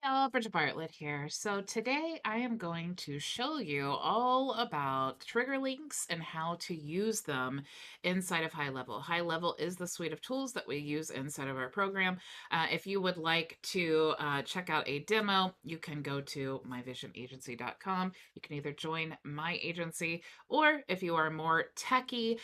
Hello, Bridget Bartlett here. So today I am going to show you all about trigger links and how to use them inside of HighLevel. HighLevel is the suite of tools that we use inside of our program. If you would like to check out a demo, you can go to myvisionagency.com. You can either join my agency, or if you are more techie,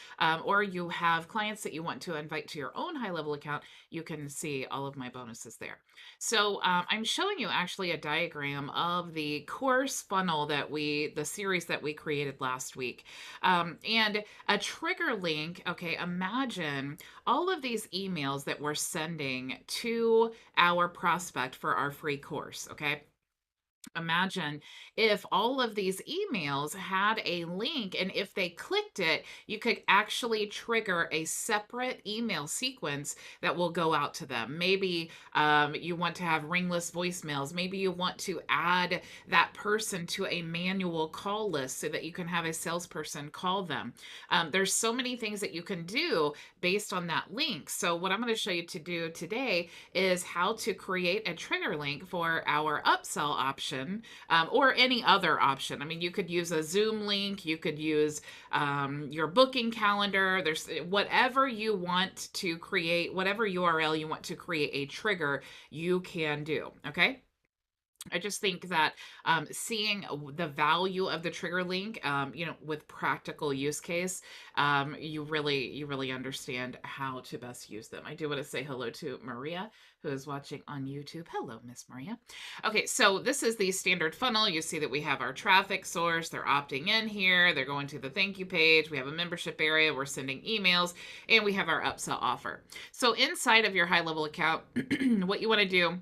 or you have clients that you want to invite to your own HighLevel account, you can see all of my bonuses there. So I'm showing you actually a diagram of the course funnel the series that we created last week. And a trigger link, okay, imagine all of these emails that we're sending to our prospect for our free course, okay? Imagine if all of these emails had a link, and if they clicked it, you could actually trigger a separate email sequence that will go out to them. Maybe you want to have ringless voicemails. Maybe you want to add that person to a manual call list so that you can have a salesperson call them. There's so many things that you can do based on that link. So what I'm going to show you to do today is how to create a trigger link for our upsell option, or any other option. I mean, you could use a Zoom link, you could use your booking calendar. There's whatever you want to create, whatever URL you want to create a trigger, you can do. Okay. I just think that seeing the value of the trigger link, with practical use case, you really understand how to best use them. I do want to say hello to Maria, who is watching on YouTube. Hello, Miss Maria. Okay, so this is the standard funnel. You see that we have our traffic source. They're opting in here. They're going to the thank you page. We have a membership area. We're sending emails, and we have our upsell offer. So inside of your HighLevel account, what you want to do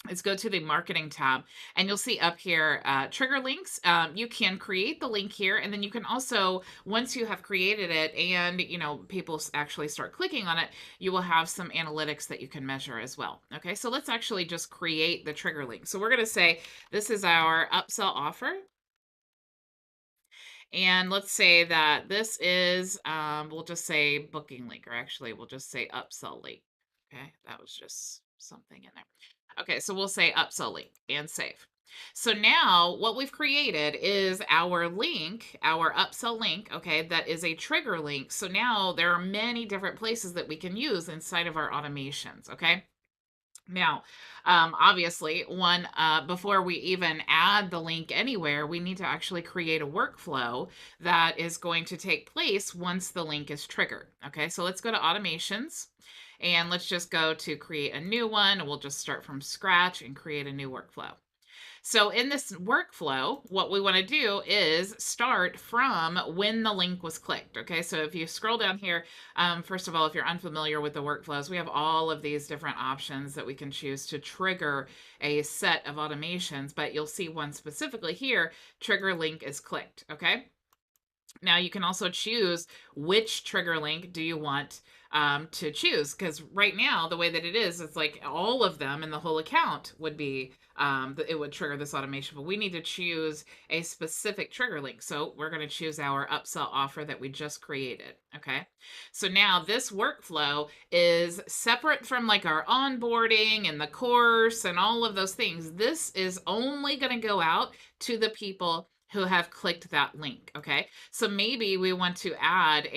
is go to the marketing tab, and you'll see up here trigger links. You can create the link here, and then you can also, once you have created it and people actually start clicking on it, you will have some analytics that you can measure as well. Okay, so let's actually just create the trigger link. So we're going to say this is our upsell offer, and let's say that this is we'll just say booking link, or actually we'll just say upsell link. Okay, that was just something in there. Okay, so we'll say upsell link and save. So now what we've created is our link, our upsell link, okay, that is a trigger link. So now there are many different places that we can use inside of our automations, okay? Now, obviously, before we even add the link anywhere, we need to actually create a workflow that is going to take place once the link is triggered. Okay, so let's go to automations, and let's just go to create a new one. We'll just start from scratch and create a new workflow. So in this workflow, what we want to do is start from when the link was clicked. Okay, so if you scroll down here, first of all, if you're unfamiliar with the workflows, we have all of these different options that we can choose to trigger a set of automations, but you'll see one specifically here, trigger link is clicked. Okay. Now you can also choose which trigger link do you want to choose, because right now the way that it is, it's like all of them in the whole account would be it would trigger this automation, but we need to choose a specific trigger link. So we're going to choose our upsell offer that we just created. Okay, so now this workflow is separate from like our onboarding and the course and all of those things. This is only going to go out to the people who have clicked that link. Okay, so maybe we want to add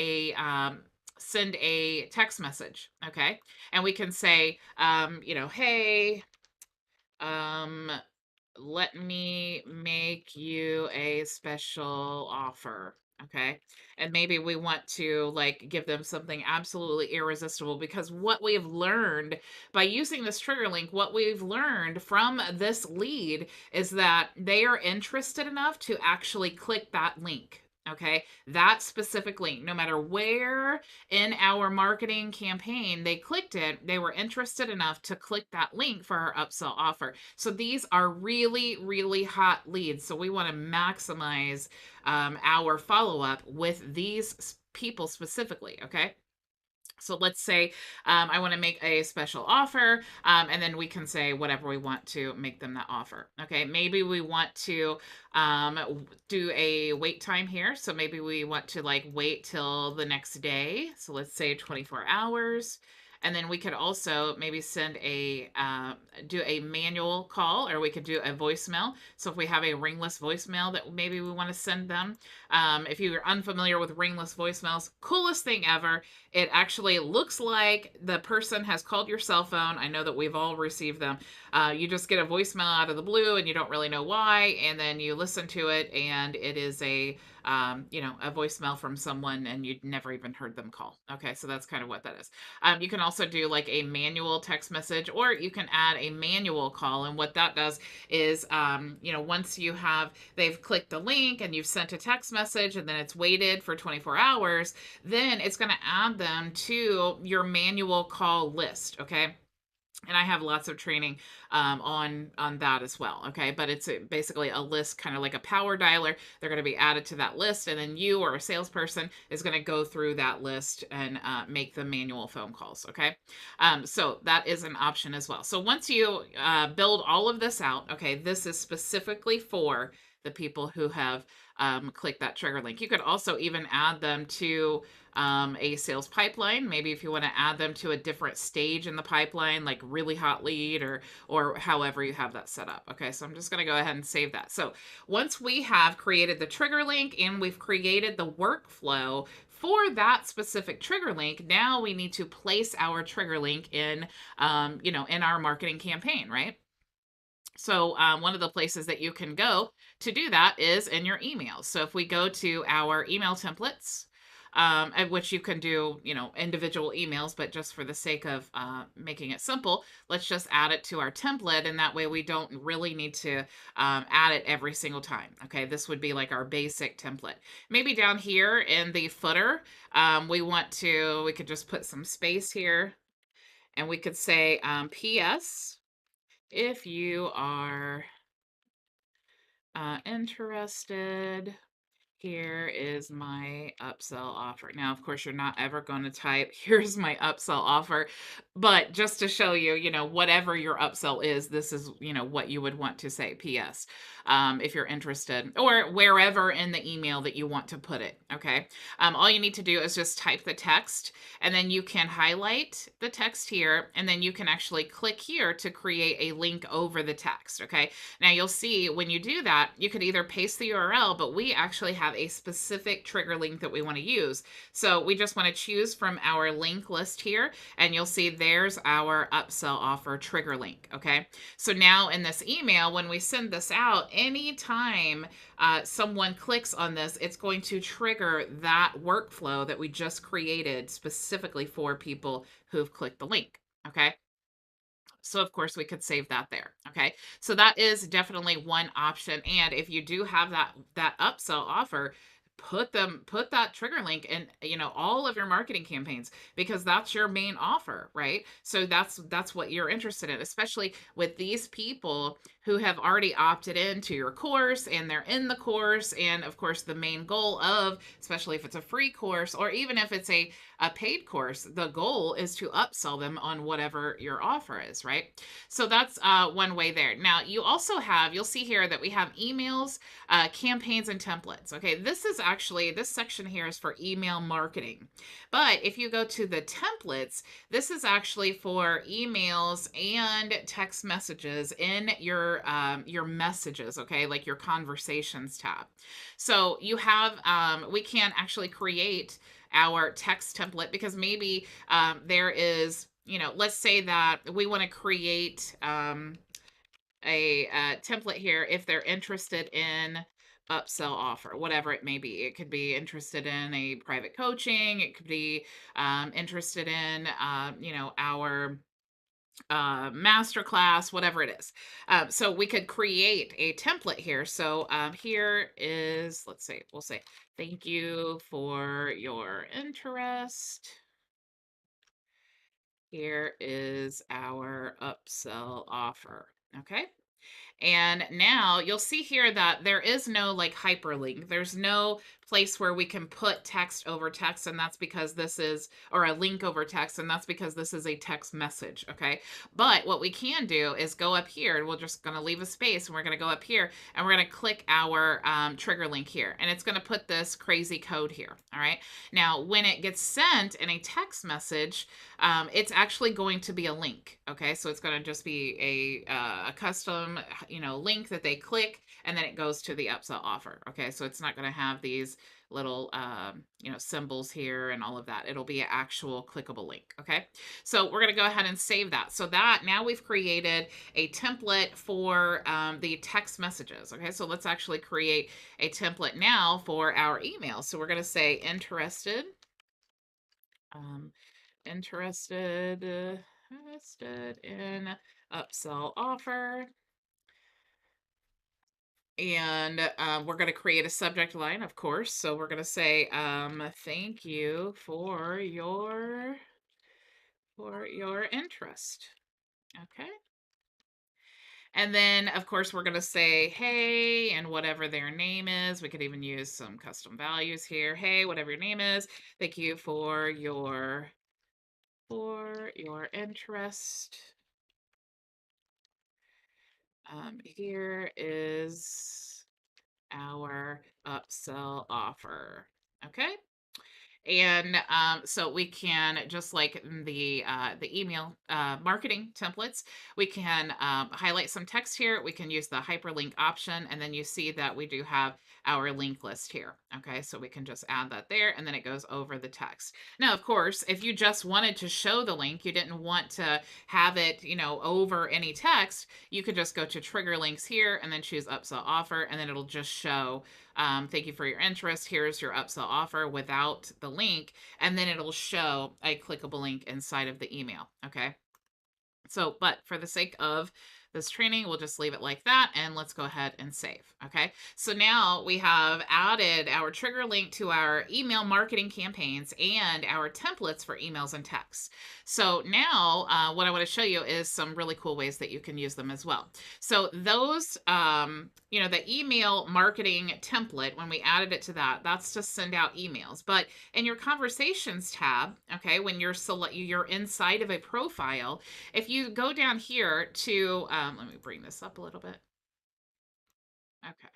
send a text message. Okay, and we can say, hey, let me make you a special offer. Okay, and maybe we want to like give them something absolutely irresistible, because what we've learned by using this trigger link, what we've learned from this lead is that they are interested enough to actually click that link. Okay, that specific link, no matter where in our marketing campaign they clicked it, they were interested enough to click that link for our upsell offer. So these are really, really hot leads. So we want to maximize our follow up with these people specifically. Okay. So let's say I want to make a special offer, and then we can say whatever we want to make them that offer. Okay, maybe we want to do a wait time here. So maybe we want to like wait till the next day. So let's say 24 hours. And then we could also maybe send do a manual call, or we could do a voicemail. So if we have a ringless voicemail that maybe we want to send them, if you're unfamiliar with ringless voicemails, coolest thing ever. It actually looks like the person has called your cell phone. I know that we've all received them. You just get a voicemail out of the blue and you don't really know why, and then you listen to it, and it is a voicemail from someone, and you'd never even heard them call. Okay, so that's kind of what that is. You can also do like a manual text message, or you can add a manual call. And what that does is, once they've clicked the link and you've sent a text message, and then it's waited for 24 hours, then it's going to add them to your manual call list. Okay, and I have lots of training on that as well. Okay, but it's basically a list, kind of like a power dialer. They're going to be added to that list, and then you or a salesperson is going to go through that list and make the manual phone calls. Okay, so that is an option as well. So once you build all of this out, okay, this is specifically for the people who have clicked that trigger link. You could also even add them to a sales pipeline. Maybe if you want to add them to a different stage in the pipeline, like really hot lead, or however you have that set up. Okay, so I'm just going to go ahead and save that. So once we have created the trigger link and we've created the workflow for that specific trigger link, now we need to place our trigger link in our marketing campaign, right? So one of the places that you can go to do that is in your emails. So if we go to our email templates, at which you can do, individual emails, but just for the sake of making it simple, let's just add it to our template, and that way we don't really need to add it every single time. Okay, this would be like our basic template. Maybe down here in the footer, we could just put some space here, and we could say PS. If you are interested, here is my upsell offer. Now, of course, you're not ever going to type, here's my upsell offer, but just to show you, whatever your upsell is, this is, what you would want to say, PS, if you're interested, or wherever in the email that you want to put it. Okay. All you need to do is just type the text, and then you can highlight the text here, and then you can actually click here to create a link over the text. Okay. Now you'll see when you do that, you could either paste the URL, but we actually have a specific trigger link that we want to use. So we just want to choose from our link list here, and you'll see there's our upsell offer trigger link. Okay. So now in this email, when we send this out, anytime someone clicks on this, it's going to trigger that workflow that we just created specifically for people who've clicked the link. Okay. So of course we could save that there. Okay. So that is definitely one option. And if you do have that upsell offer, put that trigger link in, all of your marketing campaigns, because that's your main offer, right? So that's what you're interested in, especially with these people who have already opted into your course, and they're in the course. And of course, the main goal of, especially if it's a free course, or even if it's a paid course, the goal is to upsell them on whatever your offer is, right? So that's one way there. Now you'll see here that we have emails, campaigns, and templates. Okay, this section here is for email marketing. But if you go to the templates, this is actually for emails and text messages in your messages, okay, like your conversations tab. So we can actually create our text template, because maybe there is, let's say that we want to create a template here if they're interested in upsell offer, whatever it may be. It could be interested in a private coaching. It could be interested in, our masterclass, whatever it is. So we could create a template here. So here is, we'll say, thank you for your interest. Here is our upsell offer. Okay. And now you'll see here that there is no like hyperlink. There's no place where we can put text over text, and that's because this is, or a link over text, and that's because this is a text message, okay? But what we can do is go up here, and we're just going to leave a space, and we're going to go up here, and we're going to click our trigger link here, and it's going to put this crazy code here, all right? Now, when it gets sent in a text message, it's actually going to be a link, okay? So it's going to just be a custom, link that they click, and then it goes to the upsell offer, okay? So it's not going to have these little, symbols here and all of that. It'll be an actual clickable link, okay? So we're going to go ahead and save that. So that, now we've created a template for the text messages, okay? So let's actually create a template now for our email. So we're going to say interested, um, interested in upsell offer. And we're going to create a subject line, of course. So we're going to say, thank you for your interest. Okay. And then, of course, we're going to say, hey, and whatever their name is. We could even use some custom values here. Hey, whatever your name is, thank you for your interest. Here is our upsell offer. Okay. And so we can, just like the email marketing templates, we can highlight some text here. We can use the hyperlink option, and then you see that we do have our link list here. Okay, so we can just add that there, and then it goes over the text. Now, of course, if you just wanted to show the link, you didn't want to have it, over any text, you could just go to trigger links here and then choose upsell offer, and then it'll just show, thank you for your interest. Here's your upsell offer without the link. And then it'll show a clickable link inside of the email. Okay. So, but for the sake of this training, we'll just leave it like that, and let's go ahead and save. Okay. So now we have added our trigger link to our email marketing campaigns and our templates for emails and texts. So now what I want to show you is some really cool ways that you can use them as well. So those, the email marketing template, when we added it to that, that's to send out emails. But in your conversations tab, okay, when you're inside of a profile, if you go down here to, let me bring this up a little bit. Okay.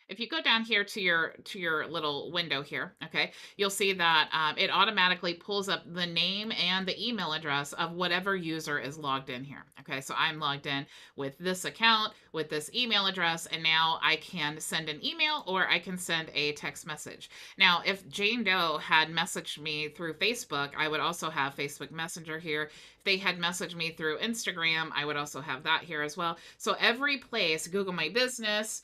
If you go down here to your little window here, okay, you'll see that it automatically pulls up the name and the email address of whatever user is logged in here. Okay, so I'm logged in with this account, with this email address, and now I can send an email or I can send a text message. Now, if Jane Doe had messaged me through Facebook, I would also have Facebook Messenger here. If they had messaged me through Instagram, I would also have that here as well. So every place, Google My Business,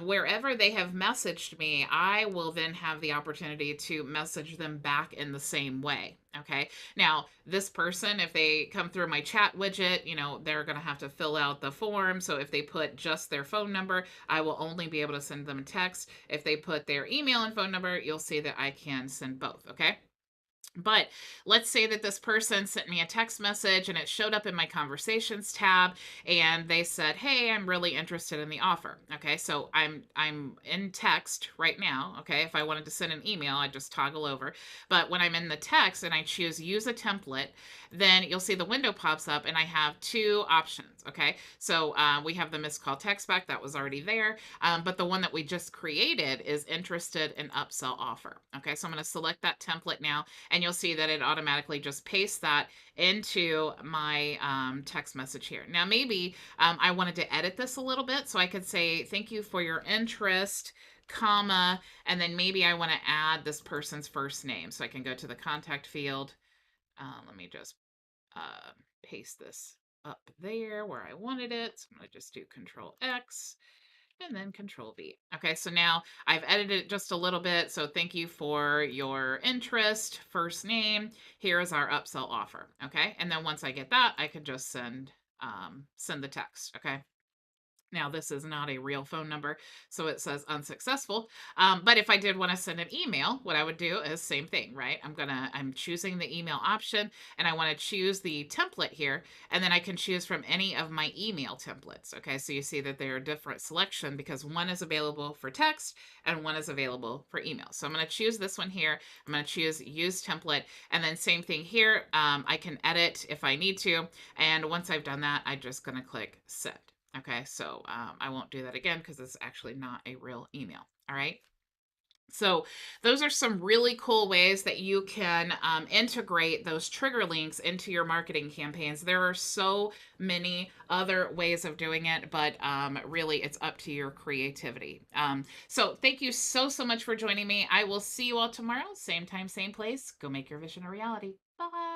wherever they have messaged me, I will then have the opportunity to message them back in the same way. Okay. Now, this person, if they come through my chat widget, they're going to have to fill out the form. So if they put just their phone number, I will only be able to send them a text. If they put their email and phone number, you'll see that I can send both. Okay. But let's say that this person sent me a text message and it showed up in my conversations tab, and they said, hey, I'm really interested in the offer. Okay, so I'm in text right now. Okay, if I wanted to send an email, I just toggle over. But when I'm in the text and I choose use a template, then you'll see the window pops up and I have two options. Okay, so we have the missed call text back that was already there, but the one that we just created is interested in upsell offer. Okay, so I'm going to select that template now, and you'll see that it automatically just pastes that into my text message here. Now, maybe I wanted to edit this a little bit, so I could say, thank you for your interest, comma, and then maybe I want to add this person's first name. So I can go to the contact field. Let me just paste this up there where I wanted it. So I'm going to just do Control X and then Control V. Okay, so now I've edited it just a little bit. So thank you for your interest, first name. Here is our upsell offer. Okay, and then once I get that, I can just send the text. Okay. Now, this is not a real phone number, so it says unsuccessful. But if I did want to send an email, what I would do is same thing, right? I'm choosing the email option, and I want to choose the template here, and then I can choose from any of my email templates. Okay, so you see that they're a different selection because one is available for text and one is available for email. So I'm going to choose this one here. I'm going to choose use template, and then same thing here. I can edit if I need to, and once I've done that, I'm just going to click send. Okay, so I won't do that again because it's actually not a real email. All right. So those are some really cool ways that you can integrate those trigger links into your marketing campaigns. There are so many other ways of doing it, but really it's up to your creativity. So thank you so, so much for joining me. I will see you all tomorrow, same time, same place. Go make your vision a reality. Bye.